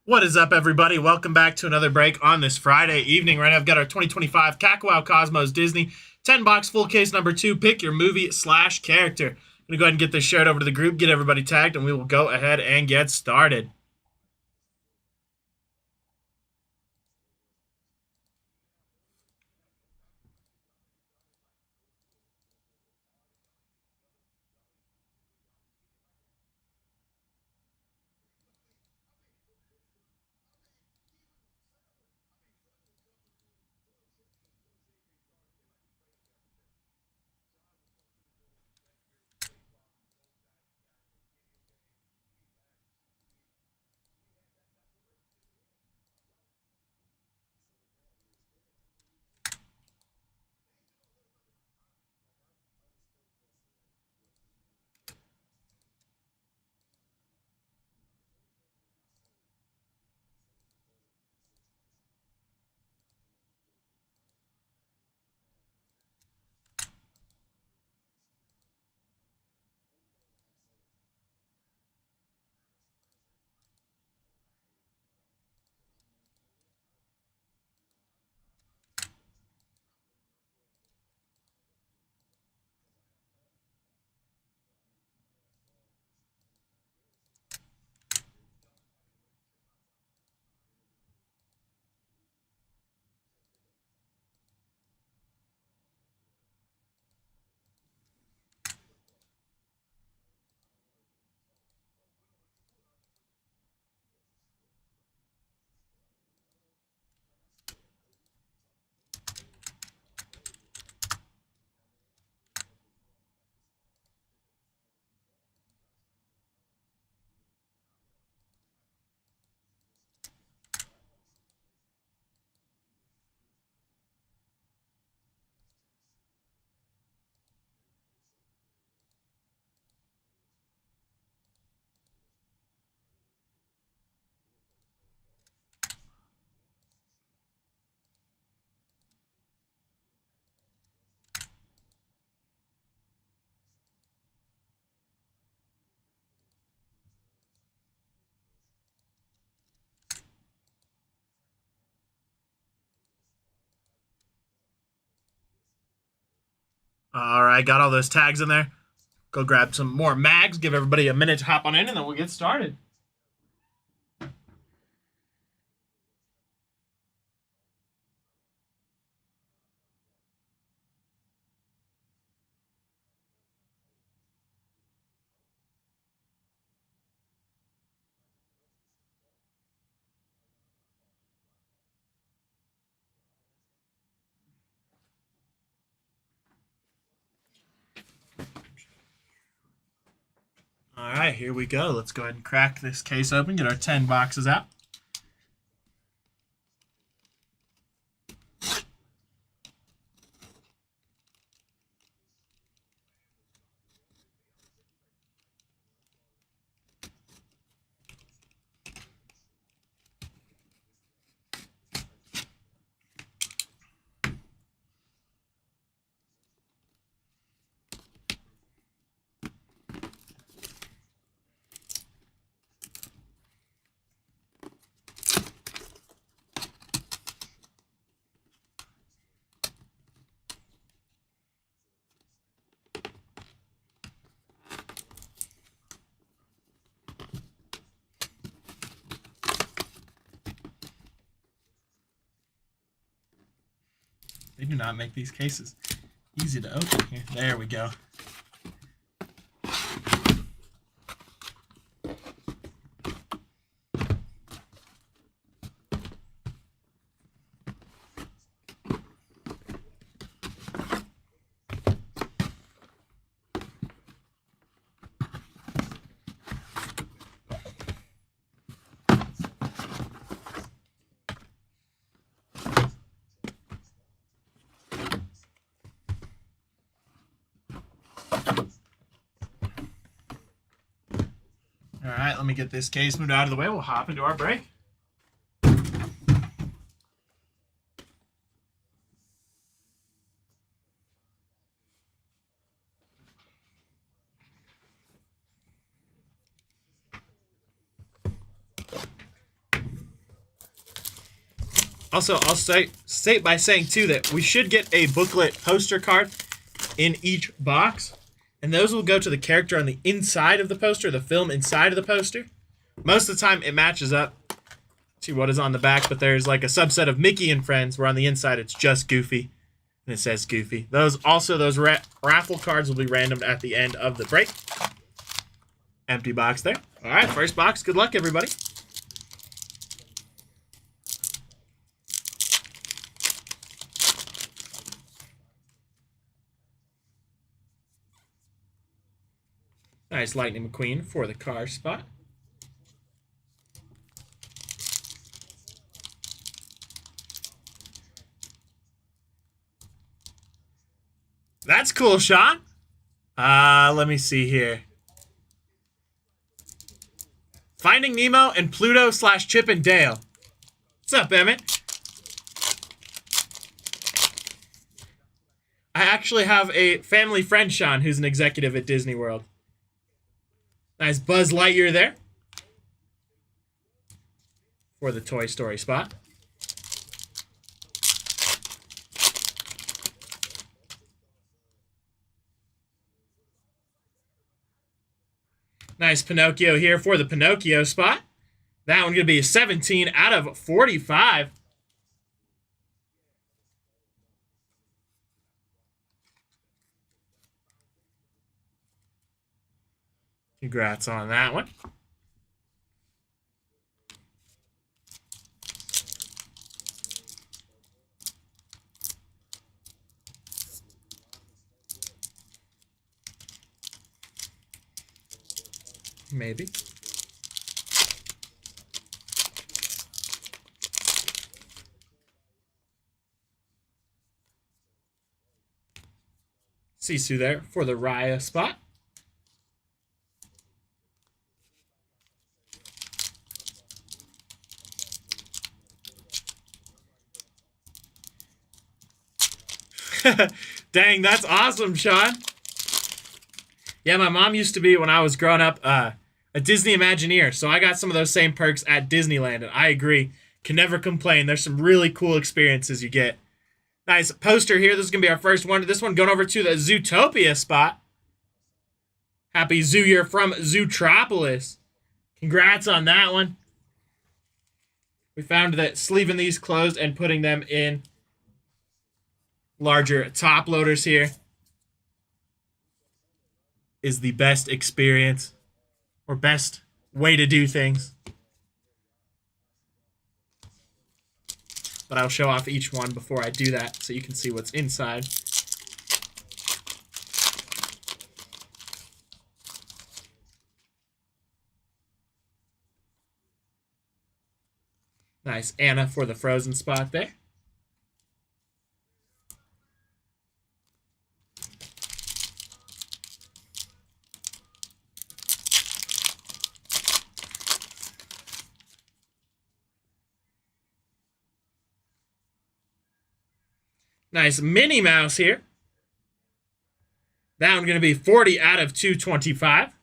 What is up, everybody? Welcome back to another break on this Friday evening. Right now, I've got our 2025 Kakawow Cosmos Disney 10 box full case number 2. Pick your movie/character. I'm going to go ahead and get this shared over to the group, get everybody tagged, and we will go ahead and get started. All right, got all those tags in there. Go grab some more mags, give everybody a minute to hop on in, and then we'll get started. All right, here we go. Let's go ahead and crack this case open, get our 10 boxes out. They do not make these cases easy to open here. There we go. All right, let me get this case moved out of the way. We'll hop into our break. Also, I'll say by saying too that we should get a booklet poster card in each box, and those will go to the character on the inside of the poster, the film inside of the poster. Most of the time, it matches up to what is on the back, but there's like a subset of Mickey and Friends where on the inside it's just Goofy, and it says Goofy. Those raffle cards will be randomed at the end of the break. Empty box there. All right, first box. Good luck, everybody. Nice Lightning McQueen for the car spot. That's cool, Sean. Let me see here. Finding Nemo and Pluto / Chip and Dale. What's up, Emmett? I actually have a family friend, Sean, who's an executive at Disney World. Nice Buzz Lightyear there for the Toy Story spot. Nice Pinocchio here for the Pinocchio spot. That one going to be a 17 out of 45. Congrats on that one. Maybe. Sisu there for the Raya spot. Dang, that's awesome, Sean. Yeah, my mom used to be, when I was growing up, a Disney Imagineer, so I got some of those same perks at Disneyland, and I agree. Can never complain. There's some really cool experiences you get. Nice poster here. This is going to be our first one. This one going over to the Zootopia spot. Happy Zoo Year from Zootropolis. Congrats on that one. We found that sleeving these closed and putting them in larger top loaders here is the best experience or best way to do things. But I'll show off each one before I do that so you can see what's inside. Nice Anna for the Frozen spot there. Nice Minnie Mouse here. That one's going to be 40 out of 225.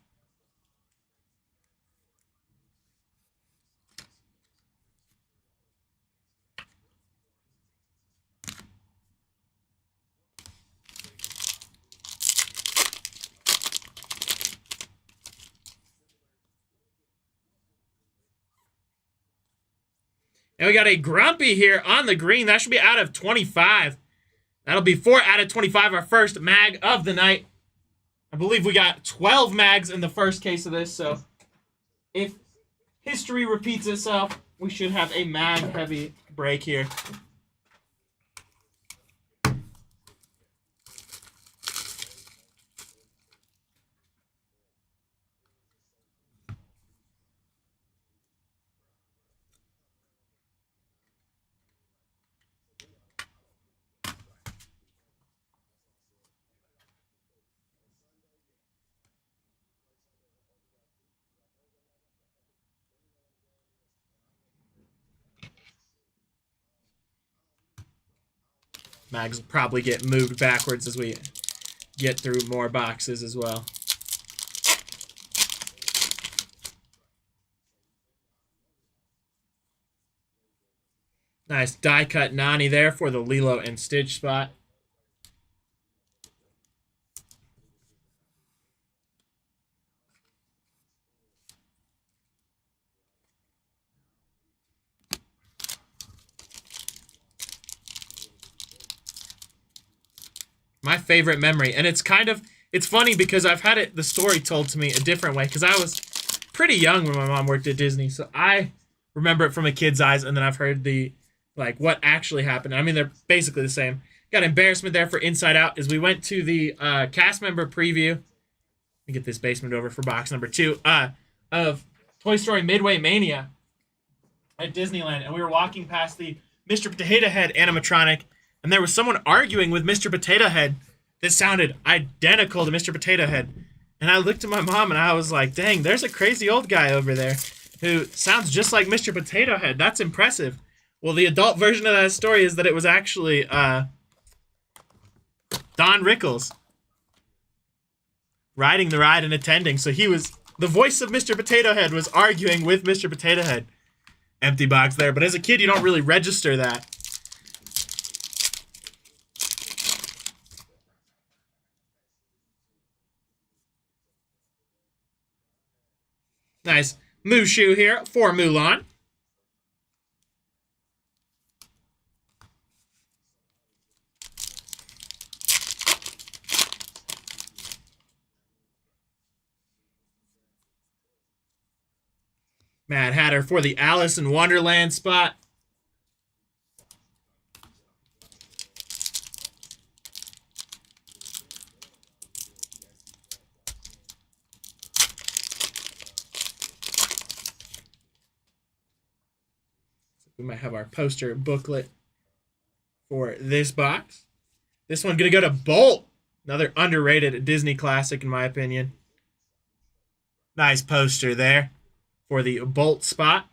And we got a Grumpy here on the green. That should be out of 25. That'll be 4 out of 25, our first mag of the night. I believe we got 12 mags in the first case of this, so if history repeats itself, we should have a mag-heavy break here. Mags will probably get moved backwards as we get through more boxes as well. Nice die cut Nani there for the Lilo and Stitch spot. My favorite memory, and it's funny because I've had the story told to me a different way because I was pretty young when my mom worked at Disney, so I remember it from a kid's eyes, and then I've heard what actually happened. I mean, they're basically the same. Got embarrassment there for Inside Out as we went to the cast member preview. Let me get this basement over for box number 2 of Toy Story Midway Mania at Disneyland, and we were walking past the Mr. Potato Head animatronic, and there was someone arguing with Mr. Potato Head that sounded identical to Mr. Potato Head. And I looked at my mom and I was like, dang, there's a crazy old guy over there who sounds just like Mr. Potato Head. That's impressive. Well, the adult version of that story is that it was actually Don Rickles riding the ride and attending. So the voice of Mr. Potato Head was arguing with Mr. Potato Head. Empty box there. But as a kid, you don't really register that. Nice Mushu here for Mulan. Mad Hatter for the Alice in Wonderland spot. We might have our poster booklet for this box. This one gonna go to Bolt. Another underrated Disney classic in my opinion. Nice poster there for the Bolt spot.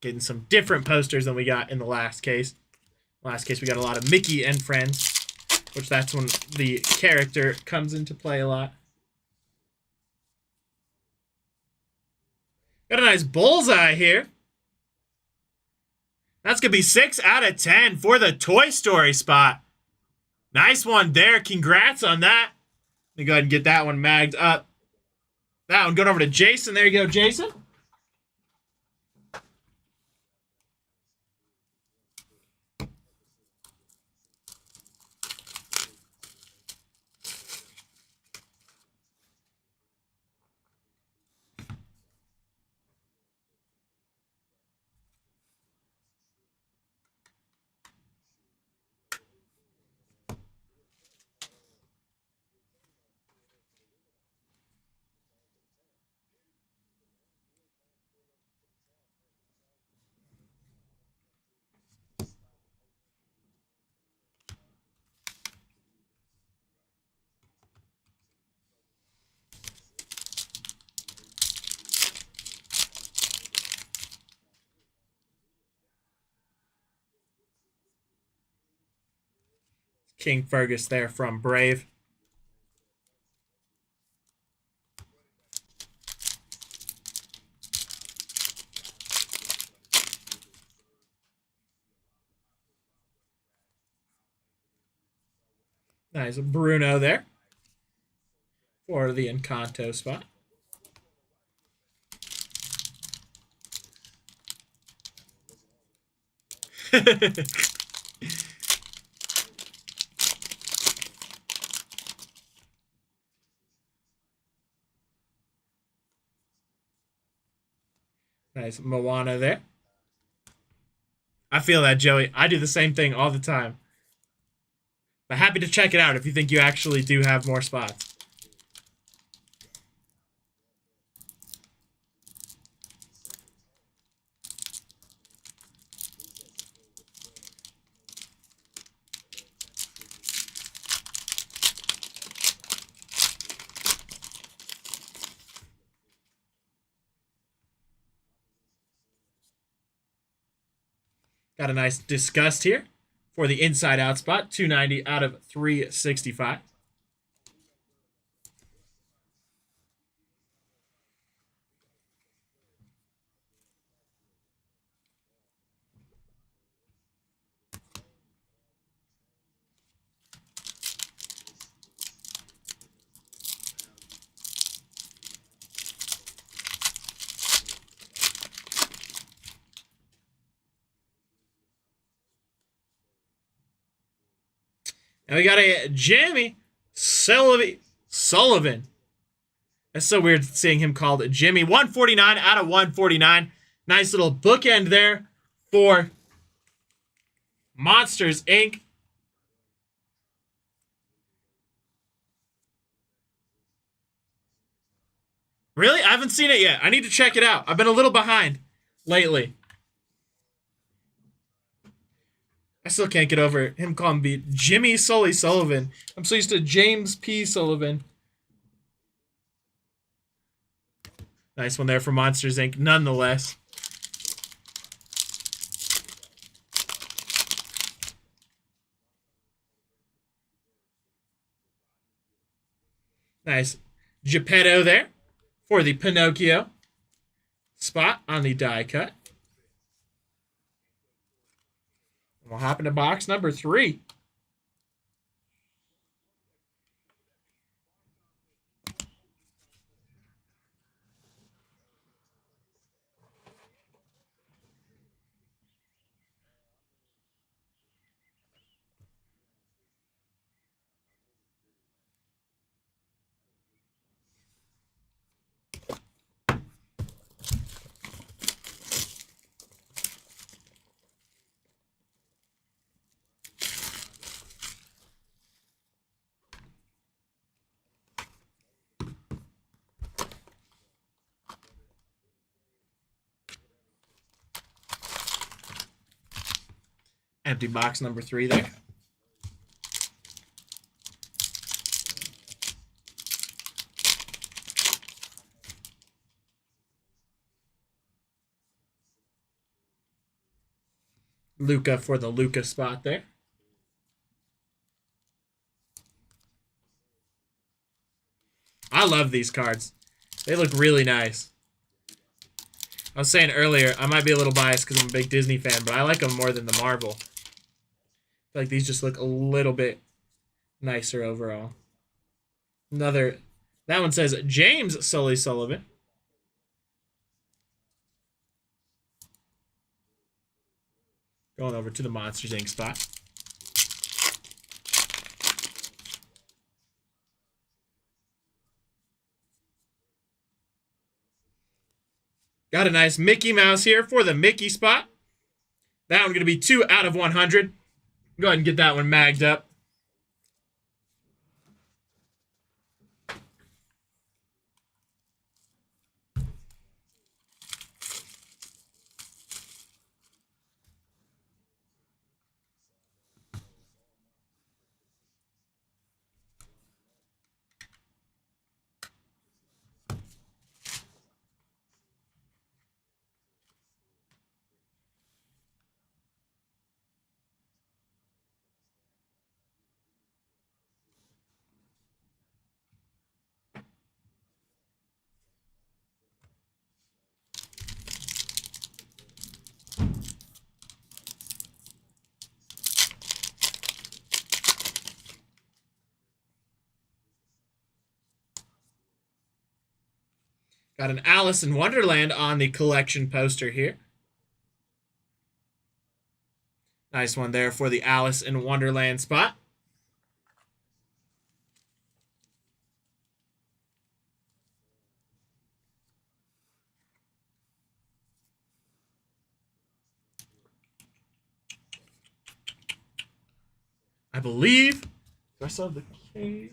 Getting some different posters than we got in the last case. Last case, we got a lot of Mickey and Friends, which that's when the character comes into play a lot. Got a nice bullseye here. That's going to be 6 out of 10 for the Toy Story spot. Nice one there. Congrats on that. Let me go ahead and get that one magged up. That one going over to Jason. There you go, Jason. King Fergus there from Brave. Nice Bruno there for the Encanto spot. Nice Moana there. I feel that, Joey. I do the same thing all the time. But happy to check it out if you think you actually do have more spots. Got a nice Disgust here for the inside out spot. 290 out of 365. And we got a Jimmy Sullivan. That's so weird seeing him called Jimmy. 149 out of 149. Nice little bookend there for Monsters, Inc. Really? I haven't seen it yet. I need to check it out. I've been a little behind lately. I still can't get over him calling me Jimmy Sullivan. I'm so used to James P. Sullivan. Nice one there for Monsters, Inc. nonetheless. Nice Geppetto there for the Pinocchio spot on the die cut. We'll hop into box number 3. Empty box number 3 there. Luca for the Luca spot there. I love these cards. They look really nice. I was saying earlier, I might be a little biased because I'm a big Disney fan, but I like them more than the Marvel. I feel like these just look a little bit nicer overall. That one says James Sullivan. Going over to the Monsters, Inc. spot. Got a nice Mickey Mouse here for the Mickey spot. That one going to be 2 out of 100. Go ahead and get that one magged up. Got an Alice in Wonderland on the collection poster here. Nice one there for the Alice in Wonderland spot. I believe. Do I still have the case?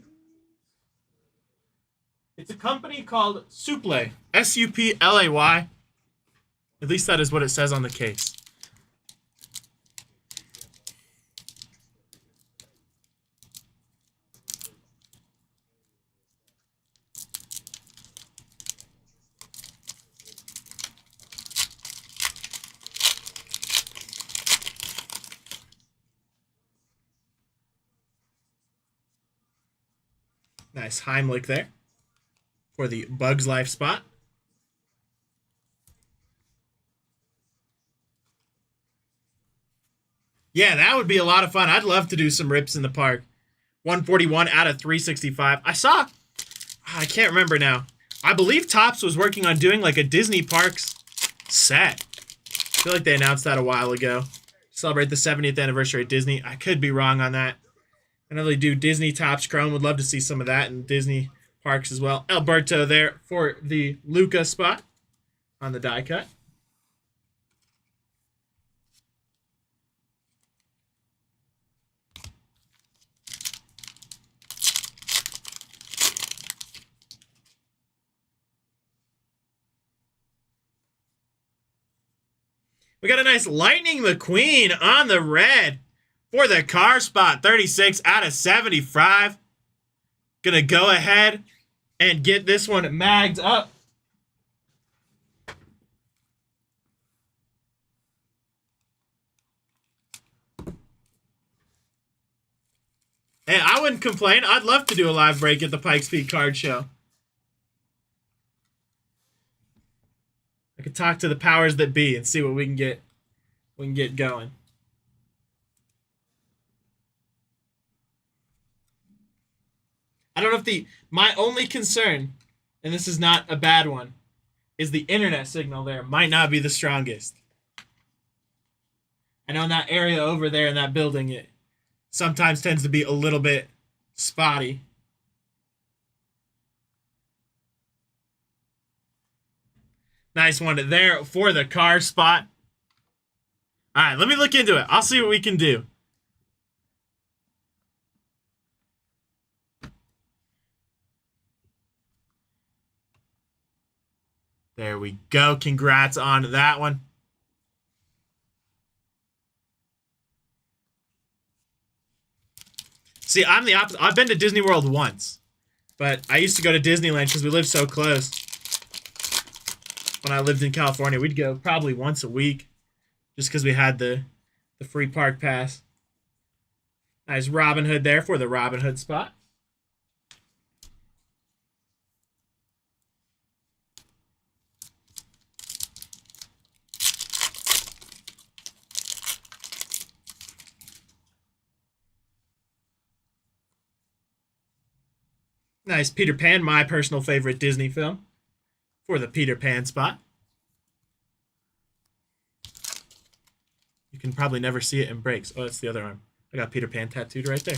It's a company called Suplay. Suplay. At least that is what it says on the case. Nice Heimlich there for the Bugs Life spot. Yeah, that would be a lot of fun. I'd love to do some rips in the park. 141 out of 365. I can't remember now. I believe Topps was working on doing like a Disney Parks set. I feel like they announced that a while ago. Celebrate the 70th anniversary of Disney. I could be wrong on that. I know they do Disney Topps Chrome. Would love to see some of that in Disney Parks as well. Alberto there for the Luca spot on the die cut. We got a nice Lightning McQueen on the red for the car spot. 36 out of 75. Gonna go ahead and get this one magged up. Hey, I wouldn't complain. I'd love to do a live break at the Pikes Peak Card Show. I could talk to the powers that be and see what we can get going. I don't know if my only concern, and this is not a bad one, is the internet signal there might not be the strongest. I know in that area over there in that building, it sometimes tends to be a little bit spotty. Nice one there for the car spot. All right, let me look into it. I'll see what we can do. There we go. Congrats on that one. See, I'm the opposite. I've been to Disney World once, but I used to go to Disneyland because we live so close. When I lived in California, we'd go probably once a week just because we had the free park pass. Nice Robin Hood there for the Robin Hood spot. Nice Peter Pan, my personal favorite Disney film, for the Peter Pan spot. You can probably never see it in breaks. Oh, that's the other arm. I got Peter Pan tattooed right there.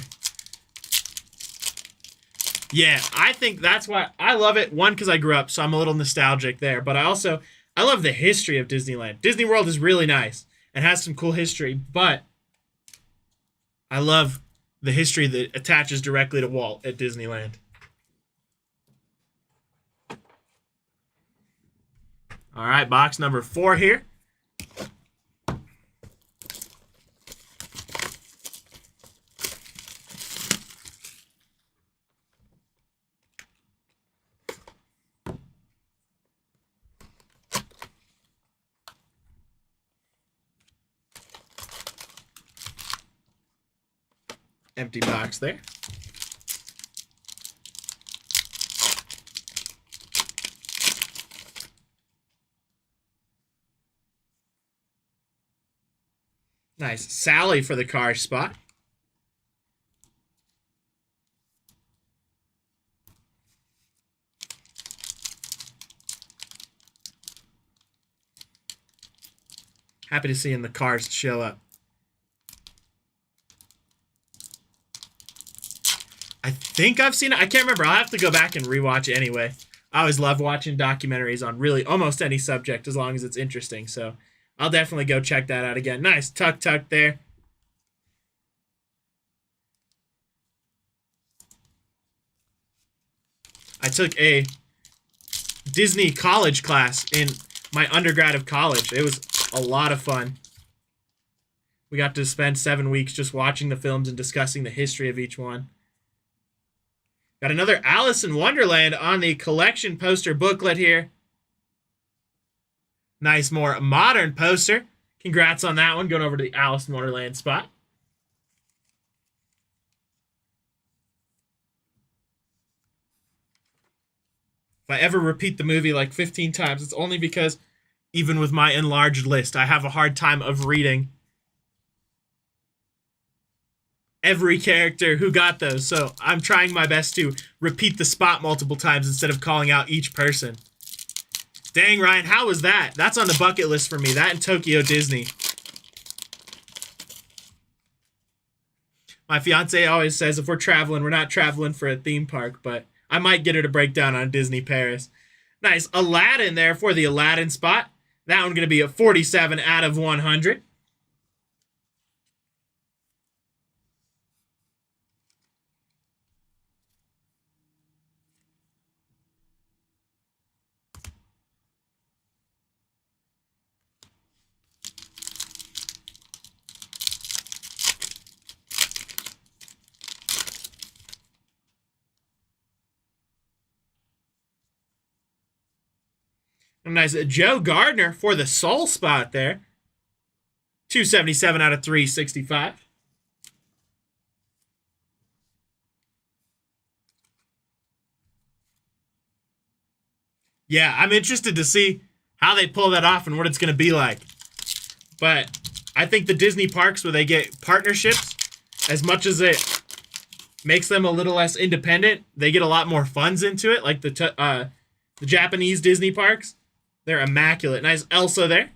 Yeah, I think that's why I love it. One, because I grew up, so I'm a little nostalgic there. But I love the history of Disneyland. Disney World is really nice and has some cool history, but I love the history that attaches directly to Walt at Disneyland. All right, box number 4 here. Empty box there. Nice Sally for the car spot. Happy to see the cars show up. I think I've seen it. I can't remember. I'll have to go back and rewatch it anyway. I always love watching documentaries on really almost any subject as long as it's interesting. So I'll definitely go check that out again. Nice tuck there. I took a Disney college class in my undergrad of college. It was a lot of fun. We got to spend 7 weeks just watching the films and discussing the history of each one. Got another Alice in Wonderland on the collection poster booklet here. Nice, more modern poster. Congrats on that one. Going over to the Alice in Wonderland spot. If I ever repeat the movie like 15 times, it's only because even with my enlarged list, I have a hard time of reading every character who got those. So I'm trying my best to repeat the spot multiple times instead of calling out each person. Dang, Ryan, how was that? That's on the bucket list for me. That and Tokyo Disney. My fiance always says if we're traveling, we're not traveling for a theme park, but I might get her to break down on Disney Paris. Nice. Aladdin there for the Aladdin spot. That one going to be a 47 out of 100. A nice Joe Gardner for the Soul spot there. 277 out of 365. Yeah, I'm interested to see how they pull that off and what it's going to be like. But I think the Disney parks where they get partnerships, as much as it makes them a little less independent, they get a lot more funds into it, like the Japanese Disney parks. They're immaculate. Nice Elsa there.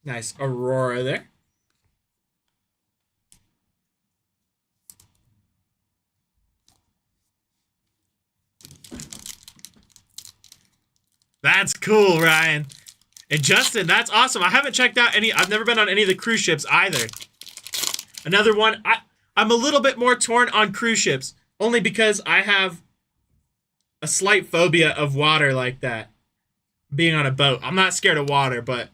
Nice Aurora there. That's cool, Ryan. And Justin, that's awesome. I haven't checked out any. I've never been on any of the cruise ships either. Another one. I'm a little bit more torn on cruise ships, only because I have a slight phobia of water like that. Being on a boat. I'm not scared of water, but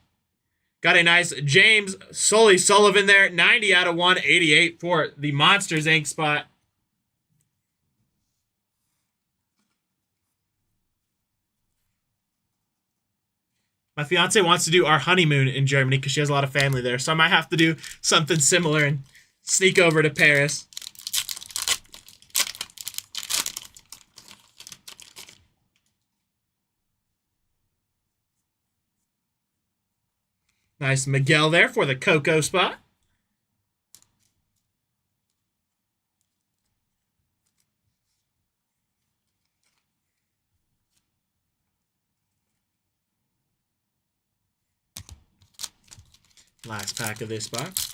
got a nice James Sully Sullivan there. 90 out of 188 for the Monsters Inc. spot. My fiance wants to do our honeymoon in Germany because she has a lot of family there. So I might have to do something similar and sneak over to Paris. Nice Miguel there for the Coco spot. Last pack of this box.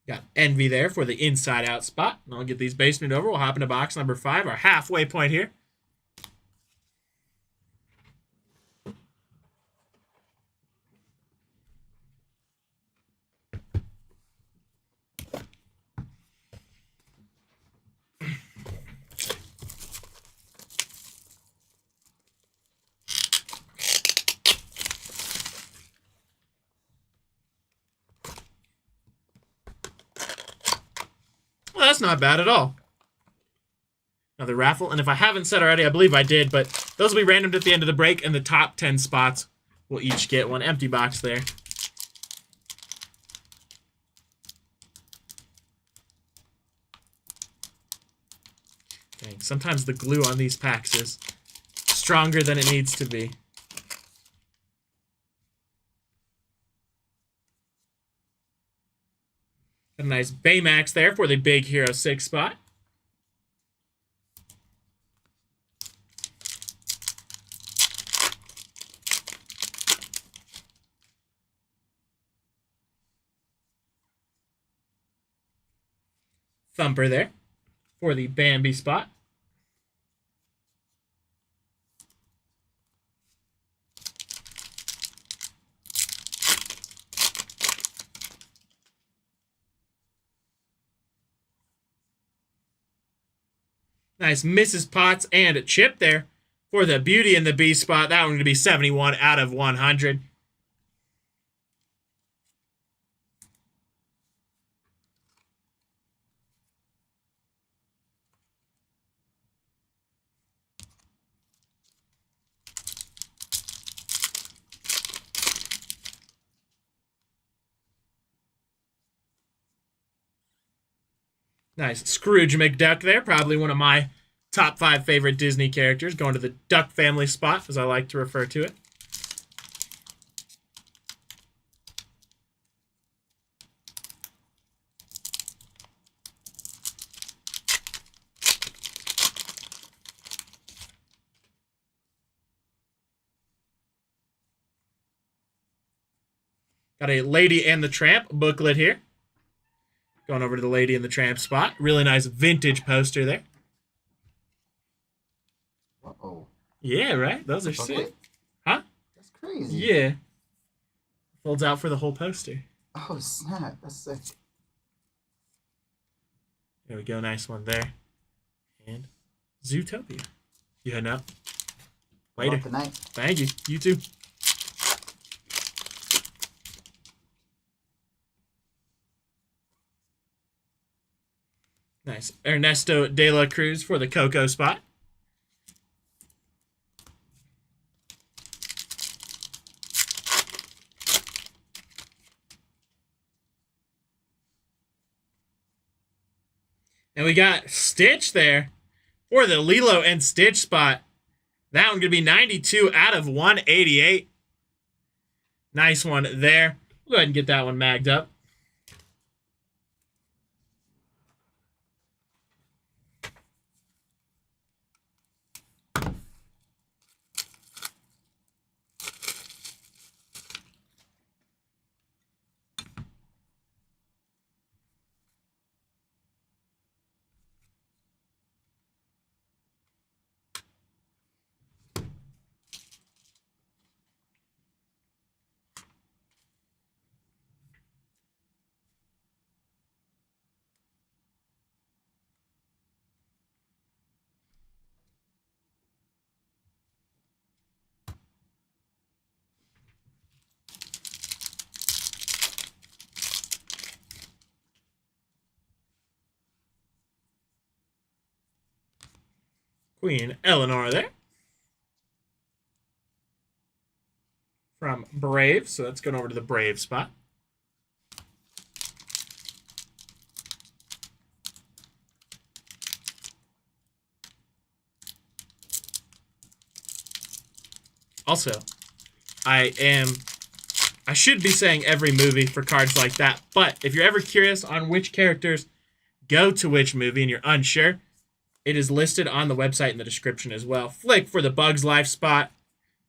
Got Envy there for the inside out spot. And I'll get these basement over. We'll hop into box number 5, our halfway point here. Well, that's not bad at all. Another raffle, and if I haven't said already, I believe I did, but those will be randomed at the end of the break, and the top 10 spots will each get one empty box there. Dang, sometimes the glue on these packs is stronger than it needs to be. A nice Baymax there for the Big Hero 6 spot. Thumper there for the Bambi spot. Nice Mrs. Potts and a Chip there for the Beauty and the Beast spot. That one going to be 71 out of 100. Nice. Scrooge McDuck there. Probably one of my top 5 favorite Disney characters. Going to the Duck family spot, as I like to refer to it. Got a Lady and the Tramp booklet here. Going over to the Lady and the Tramp spot. Really nice vintage poster there. Uh-oh. Yeah, right? Those are sick. Huh? That's crazy. Yeah. Folds out for the whole poster. Oh, snap. That's sick. There we go. Nice one there. And Zootopia. You heading up? Later. Good night. Thank you. You too. Nice. Ernesto de la Cruz for the Coco spot. And we got Stitch there for the Lilo and Stitch spot. That one going to be 92 out of 188. Nice one there. We'll go ahead and get that one magged up. Queen Eleanor there. From Brave, so that's going over to the Brave spot. Also, I should be saying every movie for cards like that, but if you're ever curious on which characters go to which movie and you're unsure, it is listed on the website in the description as well. Flick for the Bugs Life spot.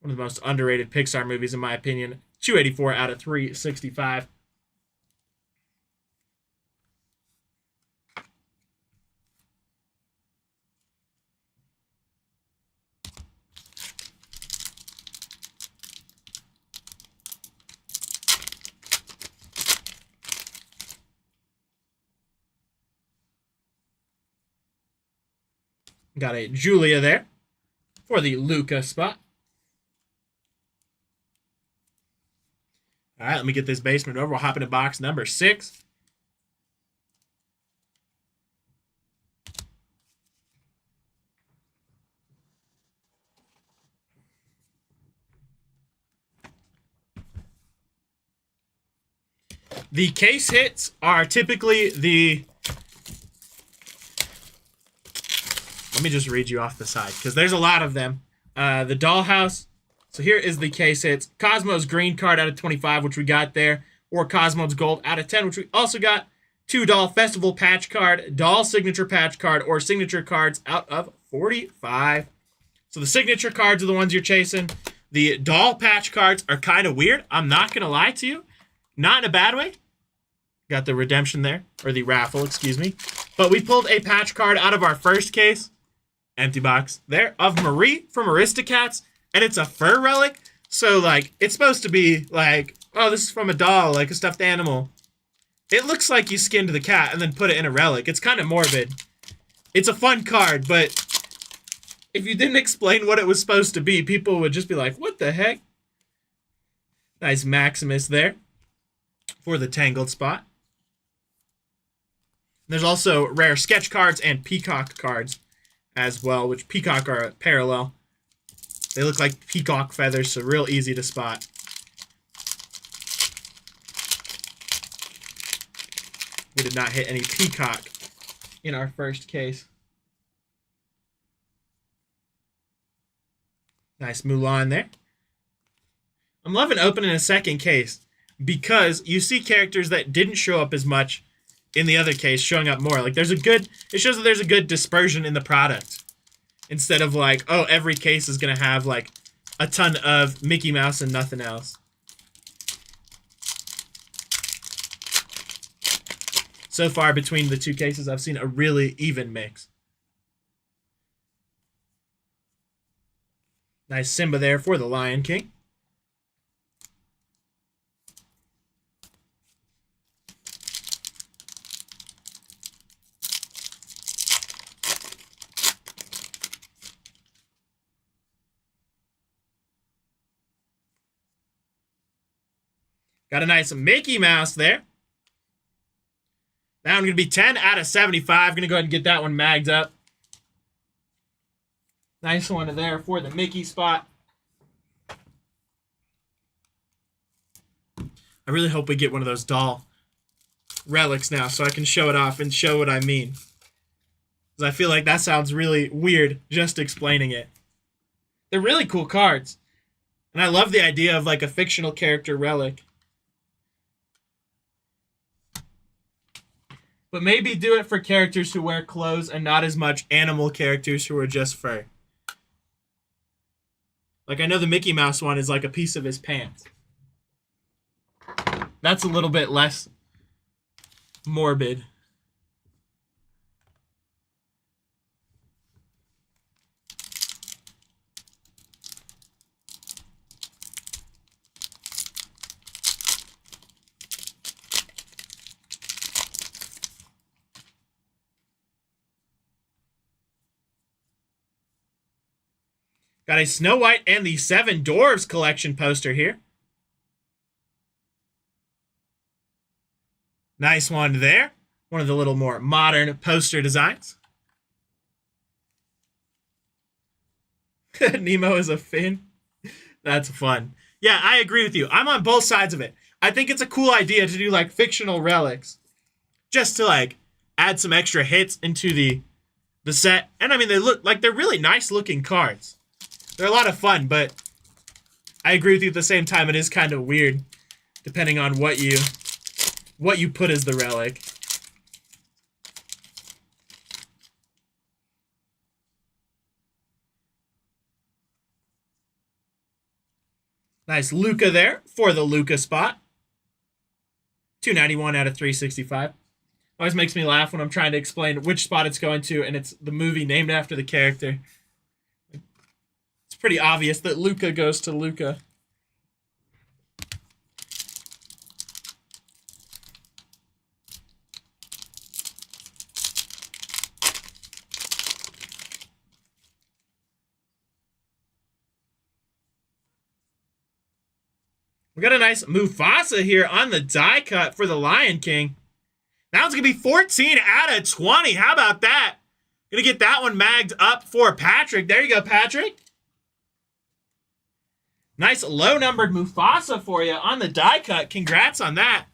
One of the most underrated Pixar movies, in my opinion. 284 out of 365. Got a Julia there for the Luca spot. All right, let me get this basement over. We'll hop into box number 6. The case hits are typically the... Let me just read you off the side, because there's a lot of them. The Dollhouse. So here is the case hits. Cosmo's green card out of 25, which we got there. Or Cosmo's gold out of 10, which we also got. 2 Doll Festival patch card, Doll signature patch card, or signature cards out of 45. So the signature cards are the ones you're chasing. The Doll patch cards are kind of weird. I'm not going to lie to you. Not in a bad way. Got the redemption there. Or the raffle, excuse me. But we pulled a patch card out of our first case. Empty box there. Of Marie from Aristocats. And it's a fur relic. So, like, it's supposed to be like, oh, this is from a doll, like a stuffed animal. It looks like you skinned the cat and then put it in a relic. It's kind of morbid. It's a fun card, but if you didn't explain what it was supposed to be, people would just be like, what the heck? Nice Maximus there for the Tangled spot. There's also rare sketch cards and peacock cards as well, which peacock are parallel. They look like peacock feathers, so real easy to spot. We did not hit any peacock in our first case. Nice Mulan there. I'm loving opening a second case because you see characters that didn't show up as much in the other case showing up more. Like it shows that there's a good dispersion in the product. Instead of like, oh, every case is going to have like a ton of Mickey Mouse and nothing else. So far between the two cases, I've seen a really even mix. Nice Simba there for the Lion King. Got a nice Mickey Mouse there. That one going to be 10 out of 75. Going to go ahead and get that one magged up. Nice one there for the Mickey spot. I really hope we get one of those doll relics now so I can show it off and show what I mean. Because I feel like that sounds really weird just explaining it. They're really cool cards. And I love the idea of like a fictional character relic. But maybe do it for characters who wear clothes and not as much animal characters who are just fur. Like I know the Mickey Mouse one is like a piece of his pants. That's a little bit less morbid. Got a Snow White and the Seven Dwarves collection poster here. Nice one there. One of the little more modern poster designs. Nemo is a fin. That's fun. Yeah, I agree with you. I'm on both sides of it. I think it's a cool idea to do like fictional relics. Just to like add some extra hits into the set. And I mean, they look like they're really nice looking cards. They're a lot of fun, but I agree with you at the same time. It is kind of weird, depending on what you put as the relic. Nice Luca there for the Luca spot. 291 out of 365. Always makes me laugh when I'm trying to explain which spot it's going to, and it's the movie named after the character. It's pretty obvious that Luca goes to Luca. We got a nice Mufasa here on the die cut for the Lion King. That one's going to be 14 out of 20. How about that? Going to get that one magged up for Patrick. There you go, Patrick. Nice low-numbered Mufasa for you on the die cut. Congrats on that.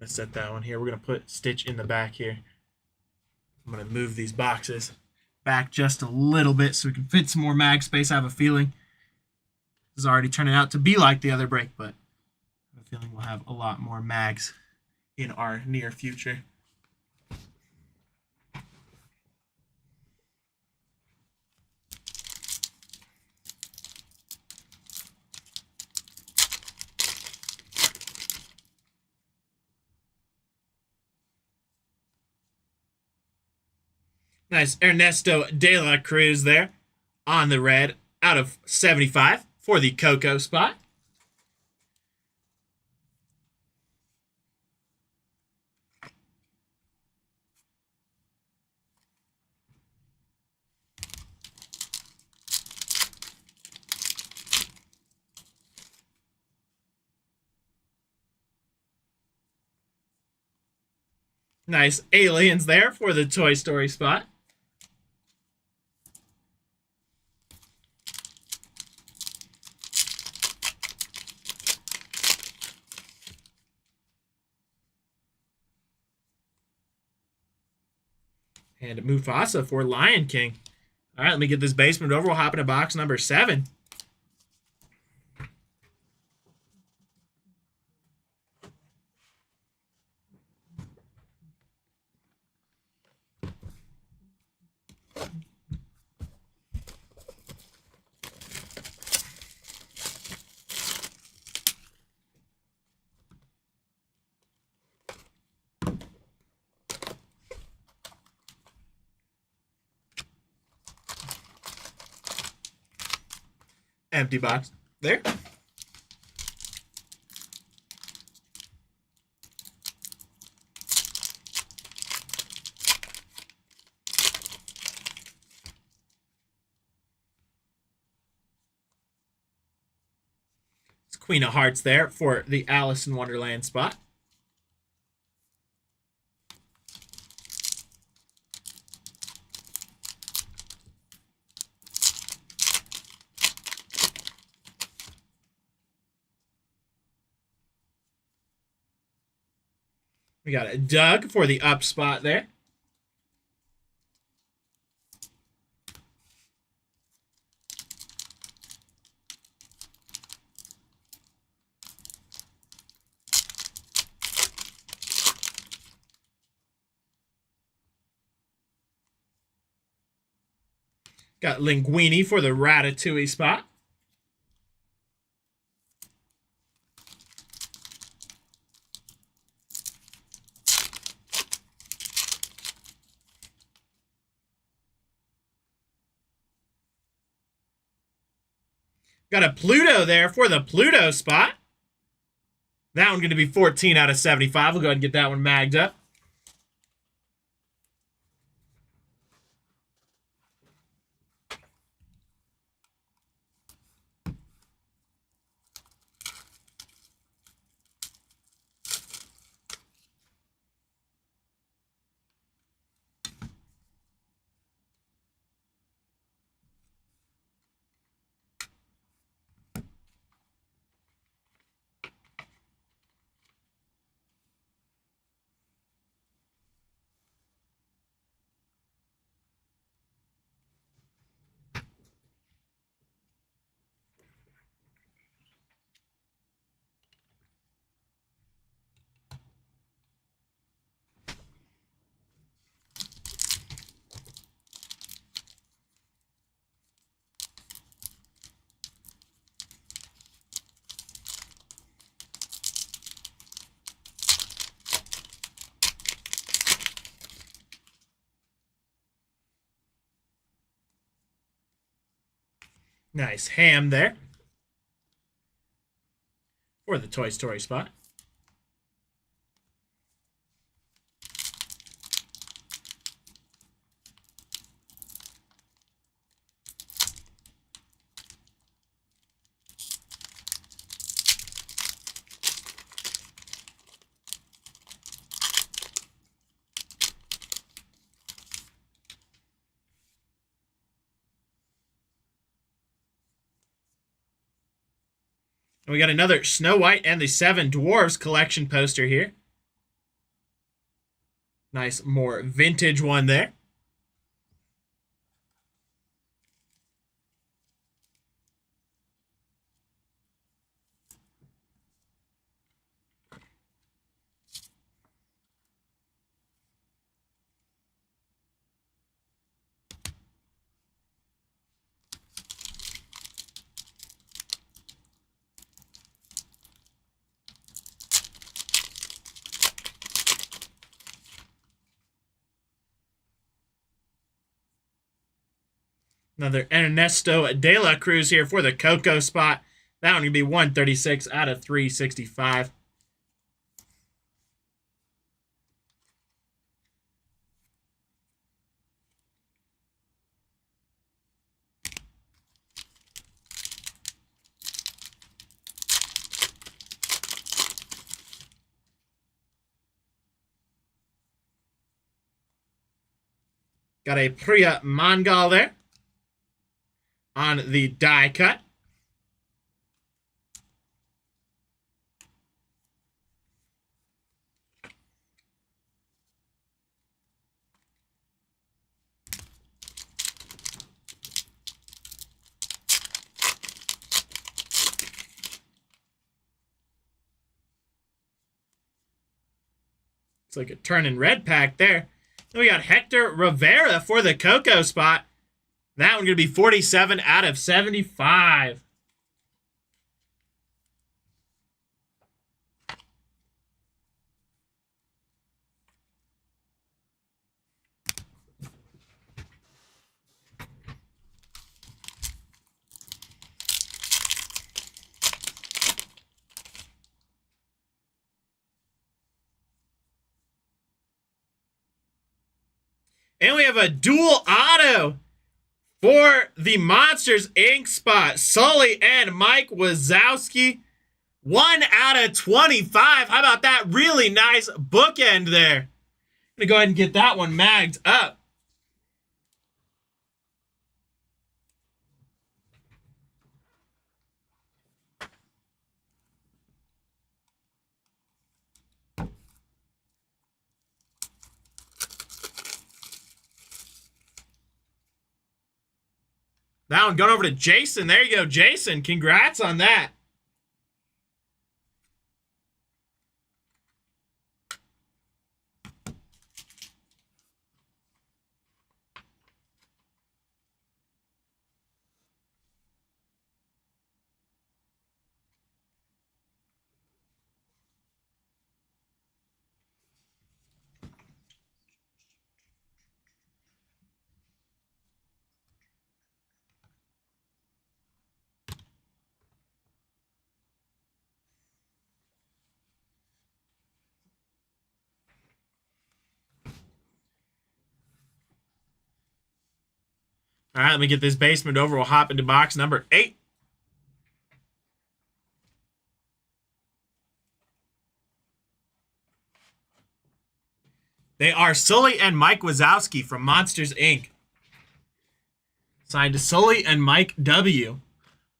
Let's set that one here. We're going to put Stitch in the back here. I'm going to move these boxes back just a little bit so we can fit some more mag space. I have a feeling this is already turning out to be like the other break, but I have a feeling we'll have a lot more mags in our near future. Nice Ernesto de la Cruz there on the red out of 75 for the Coco spot. Nice aliens there for the Toy Story spot. And Mufasa for Lion King. All right, let me get this basement over. We'll hop into box number 7. Empty box. There. It's Queen of Hearts there for the Alice in Wonderland spot. We got a Doug for the up spot there. Got Linguini for the Ratatouille spot. Got a Pluto there for the Pluto spot. That one's going to be 14 out of 75. We'll go ahead and get that one magged up. Nice ham there for the Toy Story spot. And we got another Snow White and the Seven Dwarfs collection poster here. Nice, more vintage one there. Another Ernesto de la Cruz here for the Coco spot. That one going to be 136 out of 365. Got a Priya Mangal there on the die cut. It's like a turning red pack there. Then we got Hector Rivera for the Coco spot. That one going to be 47 out of 75. And we have a dual auto for the Monsters Inc. spot. Sully and Mike Wazowski. 1 out of 25. How about that? Really nice bookend there. I'm going to go ahead and get that one magged up. That one going over to Jason. There you go, Jason. Congrats on that. All right, let me get this basement over. We'll hop into box number 8. They are Sully and Mike Wazowski from Monsters, Inc. Signed to Sully and Mike W.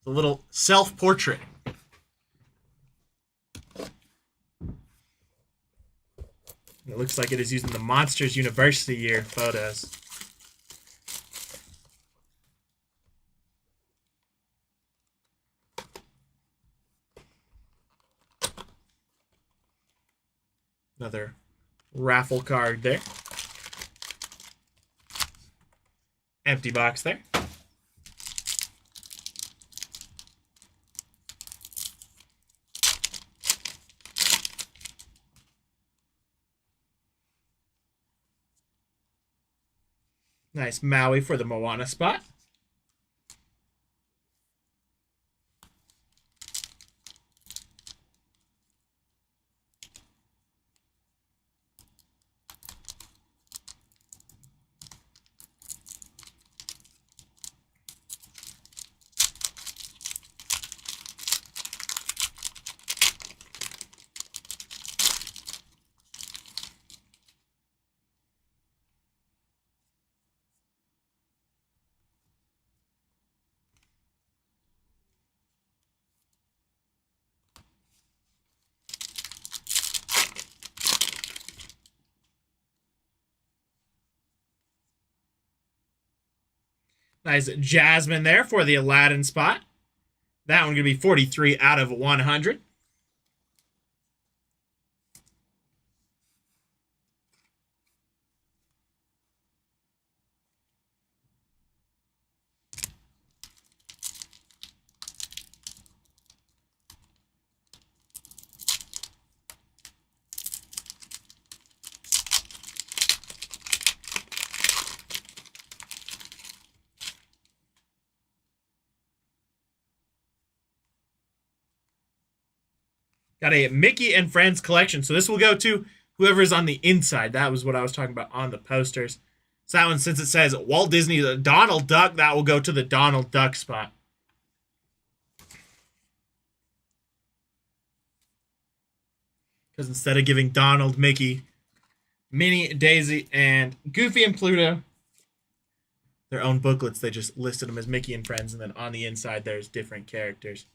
The little self-portrait. It looks like it is using the Monsters University year photos. Another raffle card there. Empty box there. Nice Maui for the Moana spot. Nice Jasmine there for the Aladdin spot. That one going to be 43 out of 100. Got a Mickey and Friends collection. So this will go to whoever's on the inside. That was what I was talking about on the posters. So that one, since it says Walt Disney, Donald Duck, that will go to the Donald Duck spot. Because instead of giving Donald, Mickey, Minnie, Daisy, and Goofy and Pluto, their own booklets. They just listed them as Mickey and Friends, and then on the inside there's different characters.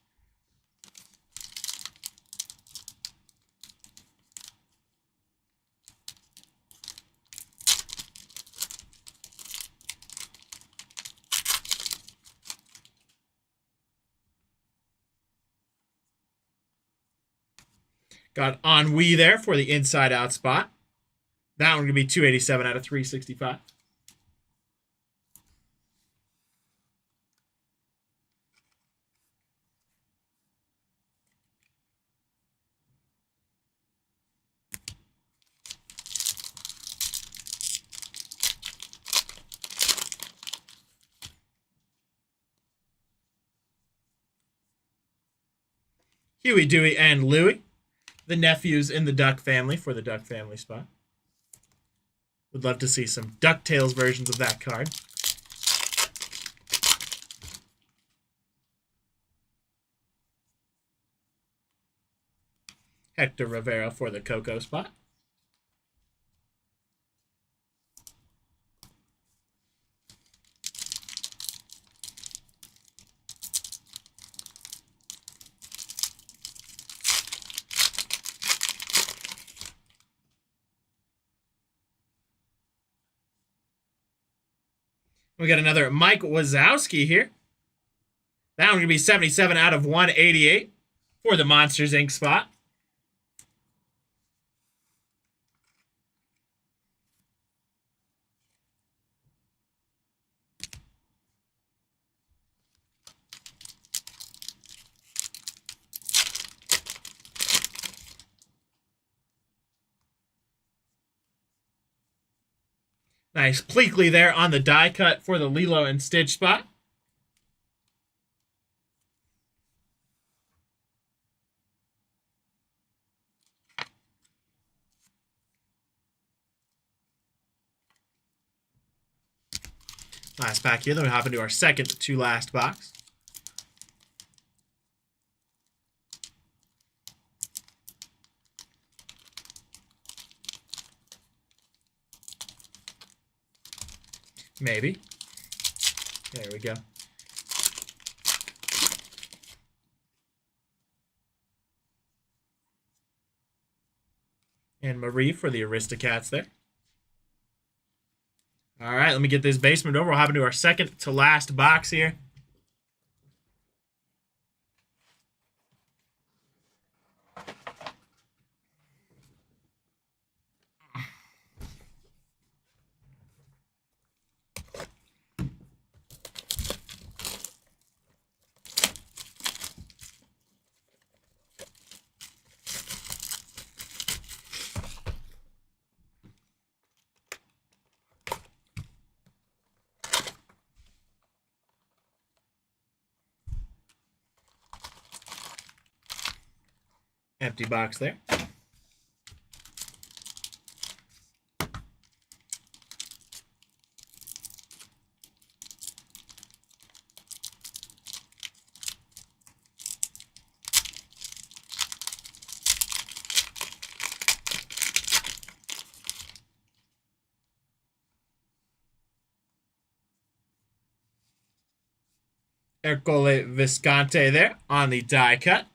Got Ennui there for the inside out spot. That one going to be 287 out of 365. Huey, Dewey, and Louie. The nephews in the Duck family for the Duck family spot. Would love to see some DuckTales versions of that card. Hector Rivera for the Coco spot. We got another Mike Wazowski here. That one going to be 77 out of 188 for the Monsters, Inc. spot. Nice Pleakley there on the die cut for the Lilo and Stitch spot. Last pack here, then we hop into our second to last box. Maybe. There we go. And Marie for the Aristocats there. All right, let me get this basement over. We'll hop into our second to last box here. Empty box there. Ercole Visconti there on the die cut.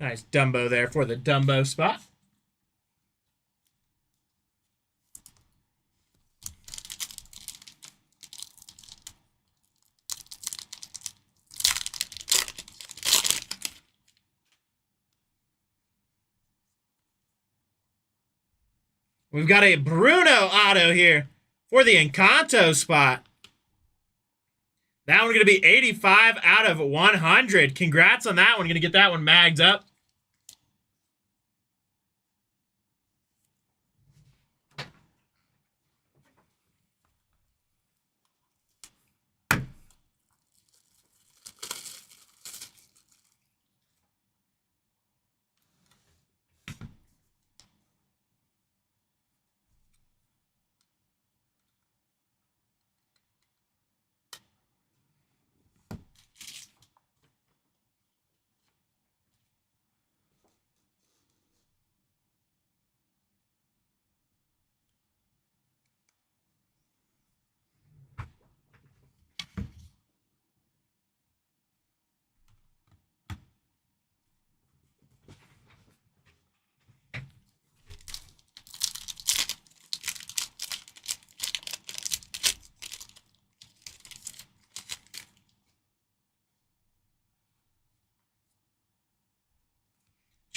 Nice Dumbo there for the Dumbo spot. We've got a Bruno auto here for the Encanto spot. That one's going to be 85 out of 100. Congrats on that one. Going to get that one magged up.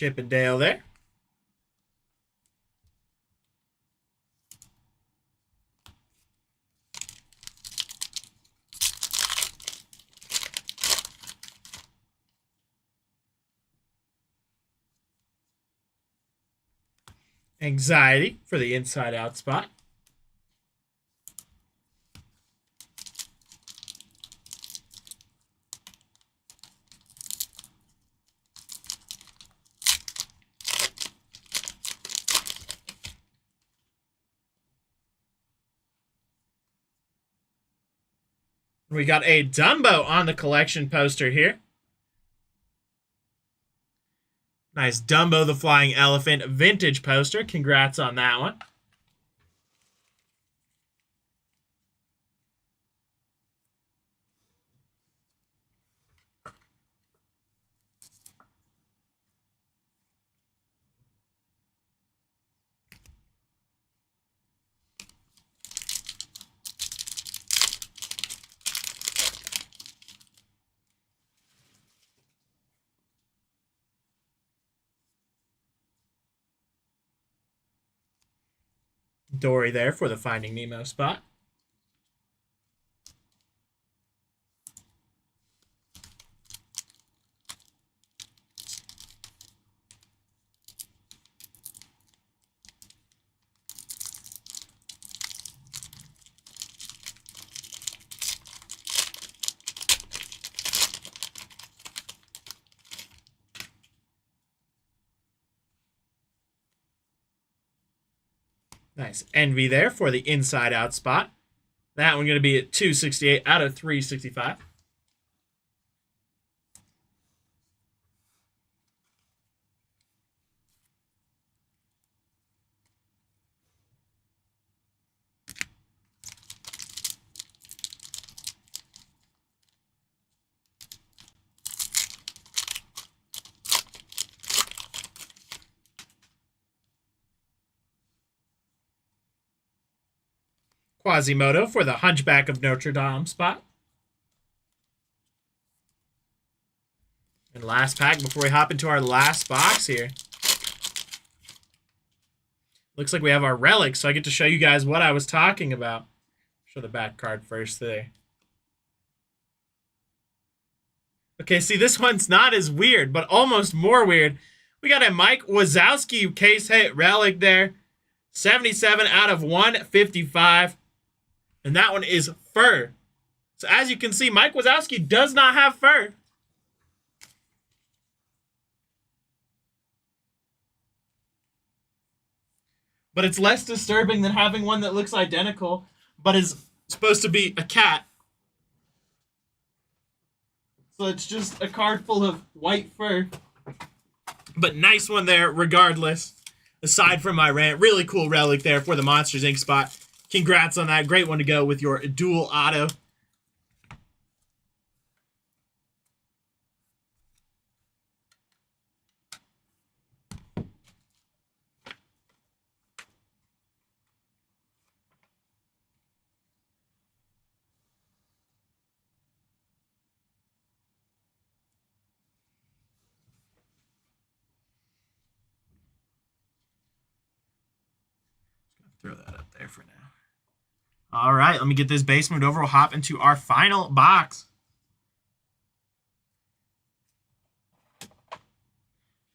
Chip and Dale there. Anxiety for the inside out spot. We got a Dumbo on the collection poster here. Nice Dumbo the Flying Elephant vintage poster. Congrats on that one. Dory there for the Finding Nemo spot. Nice Envy there for the inside out spot. That one going to be at 268 out of 365. Quasimodo for the Hunchback of Notre Dame spot. And last pack before we hop into our last box here. Looks like we have our relics, so I get to show you guys what I was talking about. Show the back card first there. Okay, see, this one's not as weird, but almost more weird. We got a Mike Wazowski case hit relic there. 77 out of 155. And that one is fur. So as you can see, Mike Wazowski does not have fur. But it's less disturbing than having one that looks identical, but is supposed to be a cat. So it's just a card full of white fur. But nice one there, regardless. Aside from my rant, really cool relic there for the Monsters Inc. spot. Congrats on that. Great one to go with your dual auto. Throw that up there for now. All right, let me get this base moved over. We'll hop into our final box.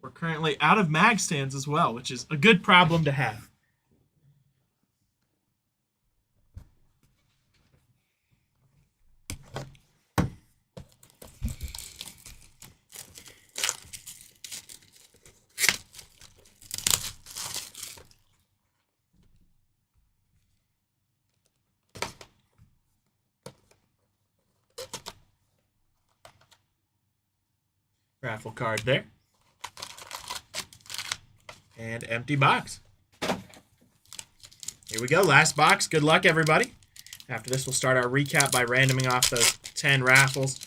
We're currently out of mag stands as well, which is a good problem to have. Raffle card there. And empty box. Here we go. Last box. Good luck, everybody. After this, we'll start our recap by randoming off those 10 raffles.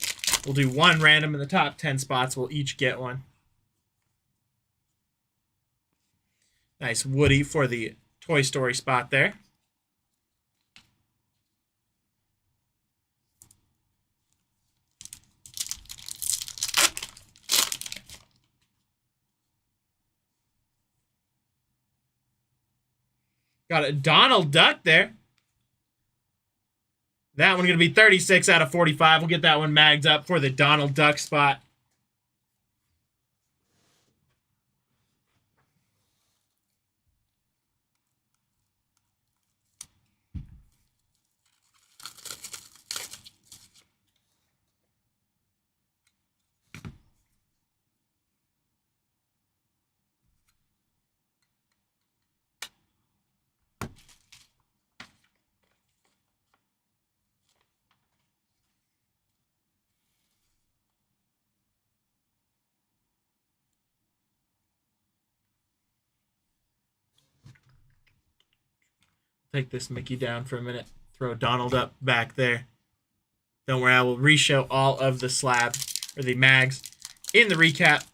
We'll do one random in the top 10 spots. We'll each get one. Nice Woody for the Toy Story spot there. Got a Donald Duck there. That one going to be 36 out of 45. We'll get that one magged up for the Donald Duck spot. Take this Mickey down for a minute. Throw Donald up back there. Don't worry, I will re-show all of the slab, or the mags, in the recap.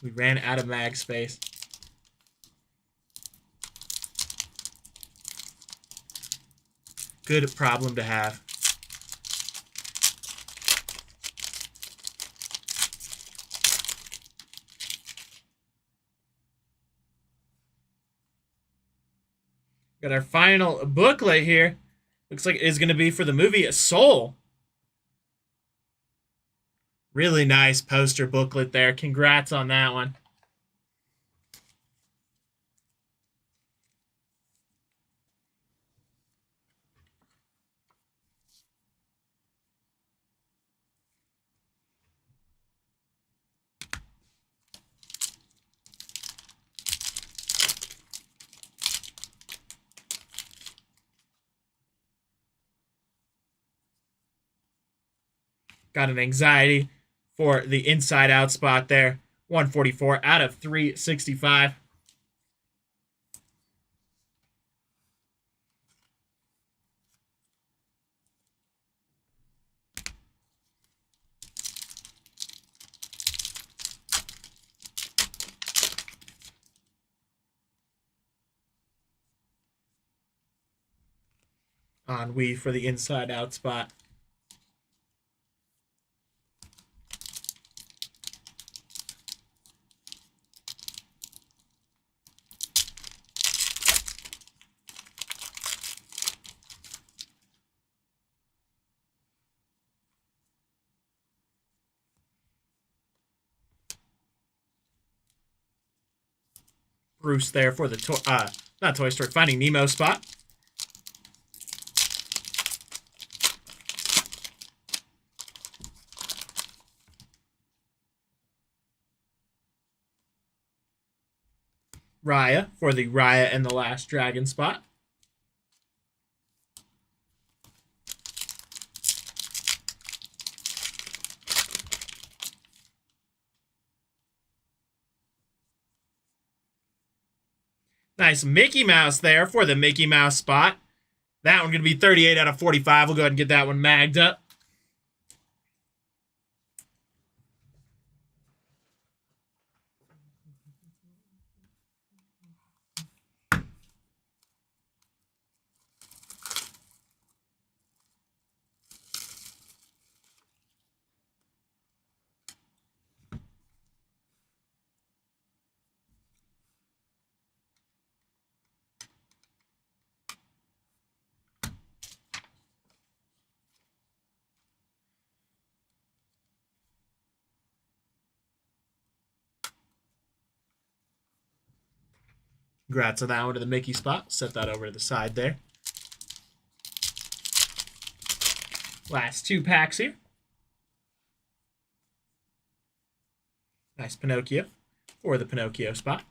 We ran out of mag space. Good problem to have. Got our final booklet here. Looks like it is going to be for the movie Soul. Really nice poster booklet there. Congrats on that one. Got an anxiety for the inside out spot there. 144 out of 365. On Wii for the inside out spot. Bruce there for the not Toy Story, Finding Nemo spot. Raya for the Raya and the Last Dragon spot. Nice Mickey Mouse there for the Mickey Mouse spot. That one going to be 38 out of 45. We'll go ahead and get that one magged up. Congrats on that one to the Mickey spot. Set that over to the side there. Last two packs here. Nice Pinocchio for the Pinocchio spot.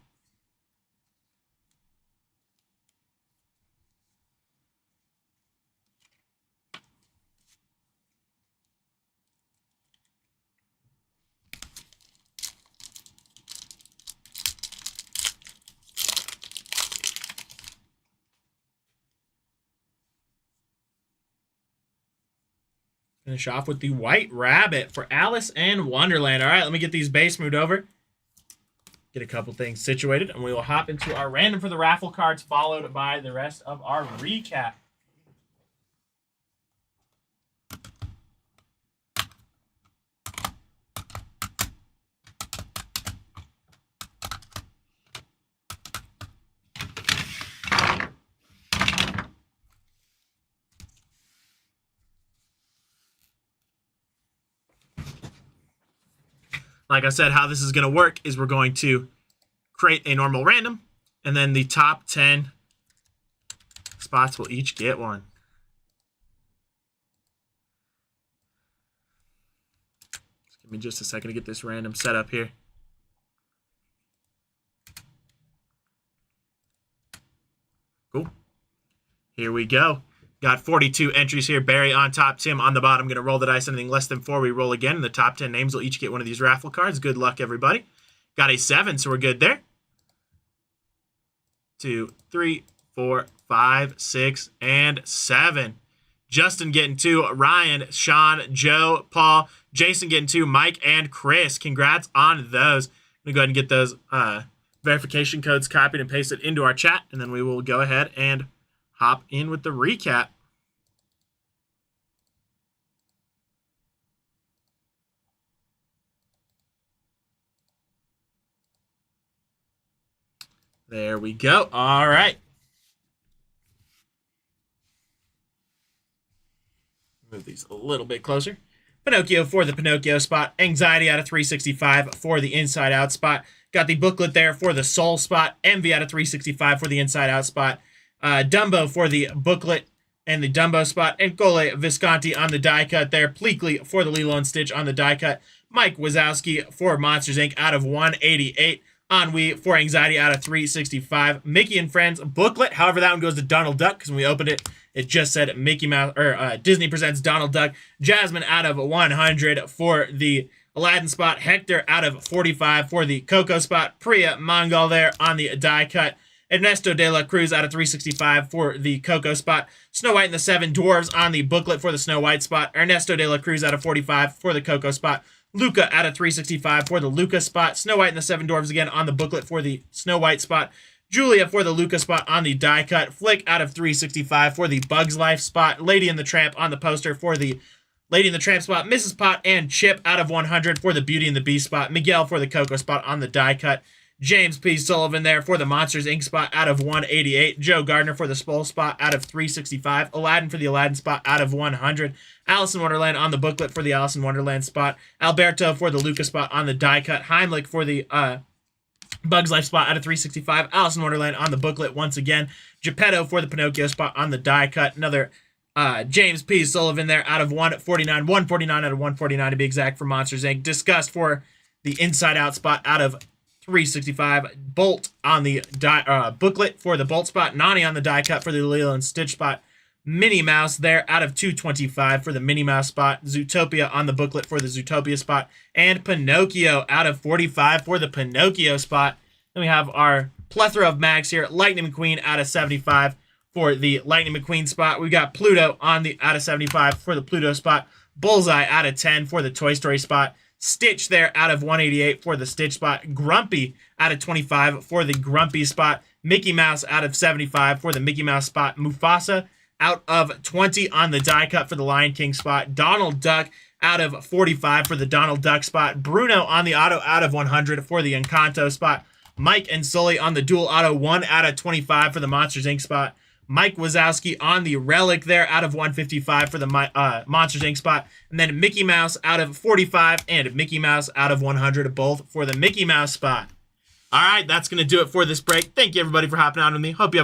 Finish off with the White Rabbit for Alice in Wonderland. All right, let me get these base moved over. Get a couple things situated, and we will hop into our random for the raffle cards, followed by the rest of our recap. Like I said, how this is going to work is we're going to create a normal random, and then the top 10 spots will each get one. Just give me just a second to get this random set up here. Cool. Here we go. Got 42 entries here. Barry on top, Tim on the bottom. Going to roll the dice. Anything less than 4, we roll again. And the top 10 names will each get one of these raffle cards. Good luck, everybody. Got a 7, so we're good there. 2, 3, 4, 5, 6, and 7. Justin getting 2. Ryan, Sean, Joe, Paul, Jason getting 2. Mike and Chris. Congrats on those. I'm going to go ahead and get those verification codes copied and pasted into our chat. And then we will go ahead and hop in with the recap. There we go. All right. Move these a little bit closer. Pinocchio for the Pinocchio spot. Anxiety out of 365 for the Inside Out spot. Got the booklet there for the Soul spot. Envy out of 365 for the Inside Out spot. Dumbo for the booklet and the Dumbo spot. And Cole Visconti on the die cut there. Pleakley for the Lilo and Stitch on the die cut. Mike Wazowski for Monsters, Inc. out of 188. Ennui for Anxiety out of 365. Mickey and Friends booklet. However, that one goes to Donald Duck because when we opened it, it just said Mickey Mouse or Disney presents Donald Duck. Jasmine out of 100 for the Aladdin spot. Hector out of 45 for the Coco spot. Priya Mongol there on the die cut. Ernesto de la Cruz out of 365 for the Coco spot. Snow White and the Seven Dwarves on the booklet for the Snow White spot. Ernesto de la Cruz out of 45 for the Coco spot. Luca out of 365 for the Luca spot. Snow White and the Seven Dwarves again on the booklet for the Snow White spot. Julia for the Luca spot on the die cut. Flick out of 365 for the Bugs Life spot. Lady and the Tramp on the poster for the Lady and the Tramp spot. Mrs. Pot and Chip out of 100 for the Beauty and the Beast spot. Miguel for the Coco spot on the die cut. James P. Sullivan there for the Monsters, Inc. spot out of 188. Joe Gardner for the Spoil spot out of 365. Aladdin for the Aladdin spot out of 100. Alice in Wonderland on the booklet for the Alice in Wonderland spot. Alberto for the Lucas spot on the die cut. Heimlich for the Bugs Life spot out of 365. Alice in Wonderland on the booklet once again. Geppetto for the Pinocchio spot on the die cut. Another James P. Sullivan there out of 149. 149 out of 149 to be exact for Monsters, Inc. Disgust for the Inside Out spot out of 365. Bolt on the booklet for the Bolt spot. Nani on the die cut for the Lilo and Stitch spot. Minnie Mouse there out of 225 for the Minnie Mouse spot. Zootopia on the booklet for the Zootopia spot. And Pinocchio out of 45 for the Pinocchio spot. Then we have our plethora of mags here. Lightning McQueen out of 75 for the Lightning McQueen spot. We got Pluto on the out of 75 for the Pluto spot. Bullseye out of 10 for the Toy Story spot. Stitch there out of 188 for the Stitch spot. Grumpy out of 25 for the Grumpy spot. Mickey Mouse out of 75 for the Mickey Mouse spot. Mufasa out of 20 on the die cut for the Lion King spot. Donald Duck out of 45 for the Donald Duck spot. Bruno on the auto out of 100 for the Encanto spot. Mike and Sully on the dual auto 1 out of 25 for the Monsters, Inc. spot. Mike Wazowski on the Relic there out of 155 for the Monsters, Inc. spot. And then Mickey Mouse out of 45 and Mickey Mouse out of 100, both for the Mickey Mouse spot. All right, that's going to do it for this break. Thank you, everybody, for hopping on with me. Hope you have